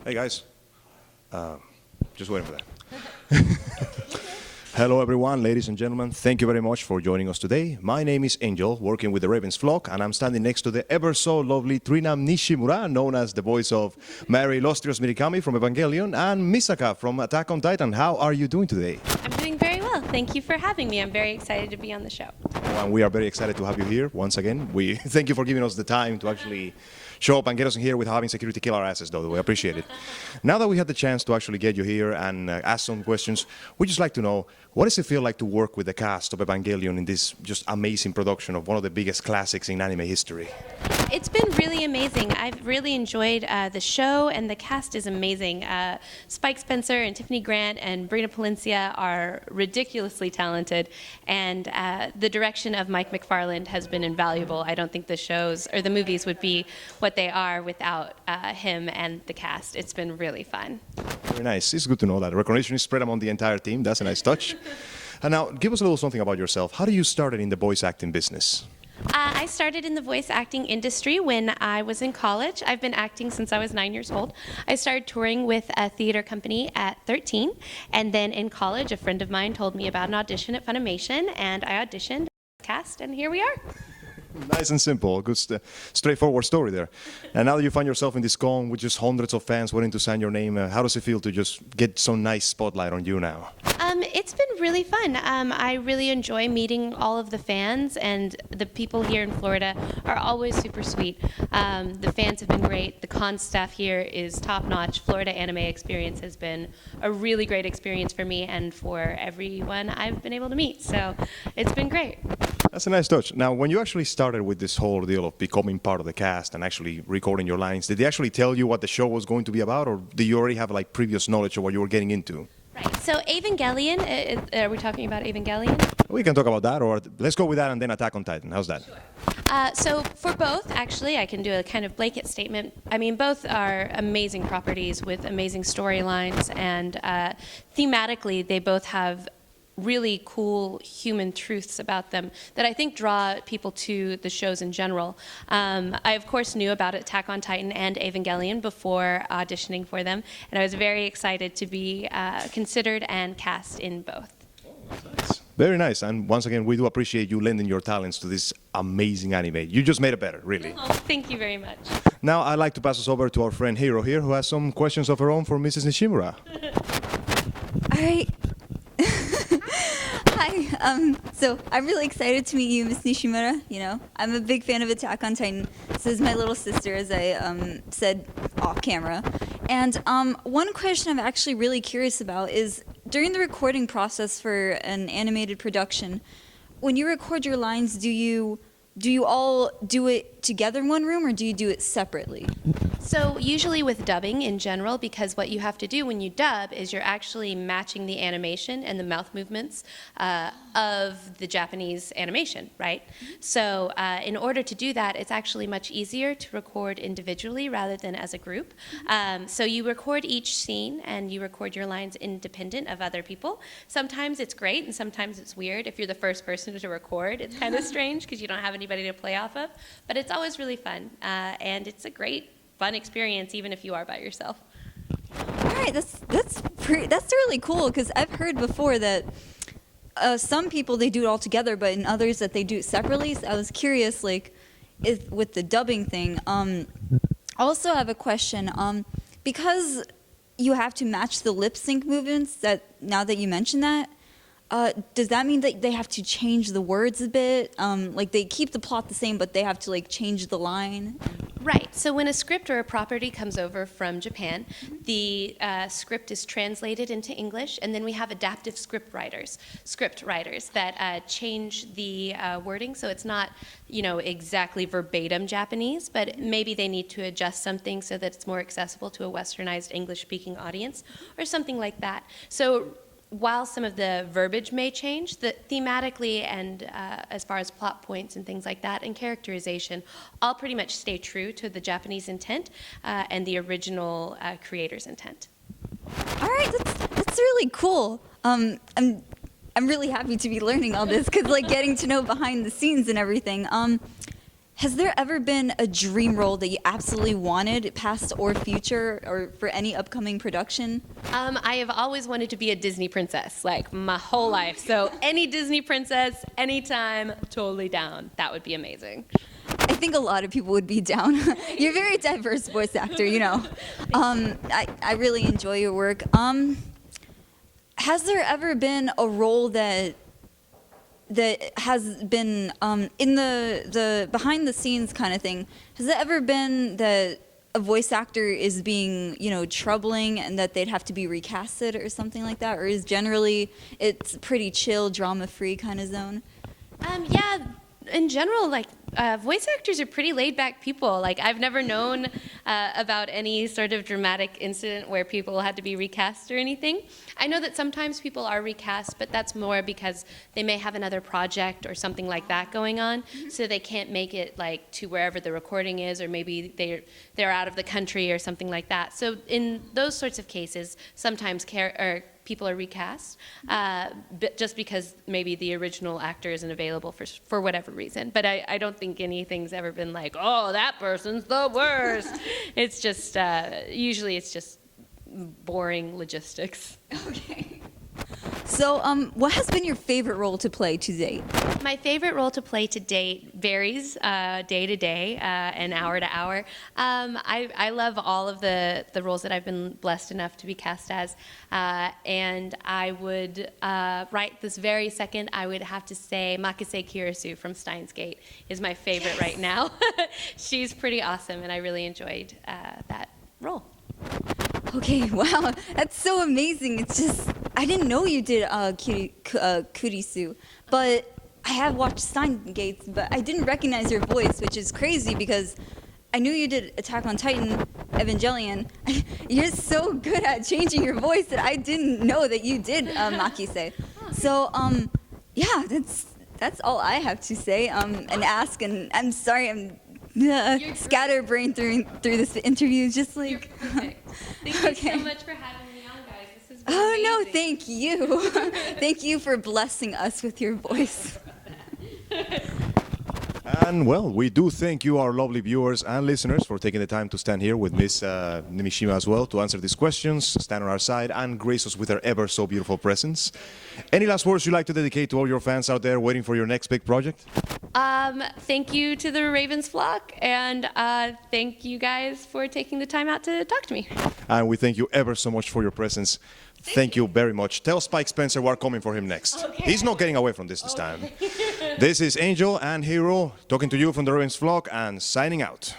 Hey guys, just waiting for that. Hello everyone, ladies and gentlemen. Thank you very much for joining us today. My name is Angel, working with the Ravens flock, and I'm standing next to the ever so lovely Trina Nishimura, known as the voice of Mary Lostrios Mirikami from Evangelion, and Misaka from Attack on Titan. How are you doing today? I'm doing very well. Thank you for having me. I'm very excited to be on the show. And we are very excited to have you here once again. We thank you for giving us the time to actually show up and get us in here with having security kill our asses, though. We appreciate it. Now that we had the chance to actually get you here and ask some questions, we'd just like to know, what does it feel like to work with the cast of Evangelion in this just amazing production of one of the biggest classics in anime history? It's been really amazing. I've really enjoyed the show, and the cast is amazing. Spike Spencer and Tiffany Grant and Brina Palencia are ridiculously talented, and the direction of Mike McFarland has been invaluable. I don't think the shows or the movies would be what they are without him and the cast. It's been really fun. Very nice. It's good to know that. Recognition is spread among the entire team. That's a nice touch. And now, give us a little something about yourself. How do you started in the voice acting business? I started in the voice acting industry when I was in college. I've been acting since I was 9 years old. I started touring with a theater company at 13, and then in college, a friend of mine told me about an audition at Funimation, and I auditioned, cast, and here we are. Nice and simple, good, straightforward story there. And now that you find yourself in this con with just hundreds of fans waiting to sign your name, how does it feel to just get some nice spotlight on you now? It's been really fun. I really enjoy meeting all of the fans, and the people here in Florida are always super sweet. The fans have been great. The con staff here is top-notch. Florida Anime Experience has been a really great experience for me and for everyone I've been able to meet. So it's been great. That's a nice touch. Now, when you actually started with this whole deal of becoming part of the cast and actually recording your lines, did they actually tell you what the show was going to be about, or do you already have like previous knowledge of what you were getting into? Right. So Evangelion, are we talking about Evangelion? We can talk about that, or let's go with that and then Attack on Titan. How's that? Sure. So for both, actually, I can do a kind of blanket statement. I mean, both are amazing properties with amazing storylines, and thematically, they both have really cool human truths about them that I think draw people to the shows in general. I, of course, knew about Attack on Titan and Evangelion before auditioning for them, and I was very excited to be considered and cast in both. Nice. Very nice. And once again, we do appreciate you lending your talents to this amazing anime. You just made it better, really. Oh, thank you very much. Now, I'd like to pass us over to our friend Hiro here, who has some questions of her own for Mrs. Nishimura. All right. Hi, so I'm really excited to meet you, Miss Nishimura. You know, I'm a big fan of Attack on Titan. So is my little sister, as I said off camera. And one question I'm actually really curious about is, during the recording process for an animated production, when you record your lines, do you all do it together in one room, or do you do it separately? So usually with dubbing in general, because what you have to do when you dub is you're actually matching the animation and the mouth movements of the Japanese animation, right? So in order to do that, it's actually much easier to record individually rather than as a group. So you record each scene and you record your lines independent of other people. Sometimes it's great and sometimes it's weird. If you're the first person to record, it's kind of strange because you don't have anybody to play off of. But it's always really fun, and it's a great, fun experience even if you are by yourself. All right, that's really cool, because I've heard before that some people, they do it all together, but in others that they do it separately. So I was curious, like, with the dubbing thing. Also, I have a question. Because you have to match the lip sync movements, now that you mention that, does that mean that they have to change the words a bit? Like, they keep the plot the same, but they have to like change the line? Right. So when a script or a property comes over from Japan, the script is translated into English, and then we have adaptive script writers that change the wording, so it's not, exactly verbatim Japanese, but maybe they need to adjust something so that it's more accessible to a westernized English-speaking audience, or something like that. So while some of the verbiage may change, thematically and as far as plot points and things like that, and characterization, all pretty much stay true to the Japanese intent and the original creator's intent. All right, that's really cool. I'm really happy to be learning all this, because like getting to know behind the scenes and everything. Has there ever been a dream role that you absolutely wanted, past or future, or for any upcoming production? I have always wanted to be a Disney princess, like my whole life. So any Disney princess, anytime, totally down. That would be amazing. I think a lot of people would be down. You're a very diverse voice actor, you know. I really enjoy your work. Has there ever been a role that has been in the behind the scenes kind of thing? Has it ever been that a voice actor is being, you know, troubling and that they'd have to be recasted or something like that? Or is generally it's pretty chill, drama-free kind of zone? Yeah, in general, like voice actors are pretty laid-back people. Like I've never known about any sort of dramatic incident where people had to be recast or anything. I know that sometimes people are recast, but that's more because they may have another project or something like that going on, so they can't make it like to wherever the recording is, or maybe they're out of the country or something like that. So in those sorts of cases, sometimes people are recast, but just because maybe the original actor isn't available for whatever reason. But I don't think anything's ever been like, oh, that person's the worst. It's just, usually it's just boring logistics. Okay. So, what has been your favorite role to play to date? My favorite role to play to date varies day to day and hour to hour. I love all of the roles that I've been blessed enough to be cast as, and I would, right this very second, I would have to say Makise Kirisu from Steins Gate is my favorite right now. She's pretty awesome, and I really enjoyed that role. Okay, wow, that's so amazing. It's just, I didn't know you did Kurisu, but I have watched Steins Gates, but I didn't recognize your voice, which is crazy because I knew you did Attack on Titan, Evangelion. You're so good at changing your voice that I didn't know that you did Makise. So, yeah, that's all I have to say and ask, and I'm sorry, I'm scatterbrained through this interview, just like. Thank you so much for having me on, guys. This has been amazing. No, amazing. thank you. Thank you for blessing us with your voice. And well, we do thank you, our lovely viewers and listeners, for taking the time to stand here with Miss Nishimura as well to answer these questions, stand on our side, and grace us with her ever so beautiful presence. Any last words you'd like to dedicate to all your fans out there waiting for your next big project? Thank you to the Ravens flock, and thank you guys for taking the time out to talk to me. And we thank you ever so much for your presence. Thank you very much. Tell Spike Spencer we're coming for him next. Okay. He's not getting away from this time. This is Angel and Hero talking to you from the Ravens flock and signing out.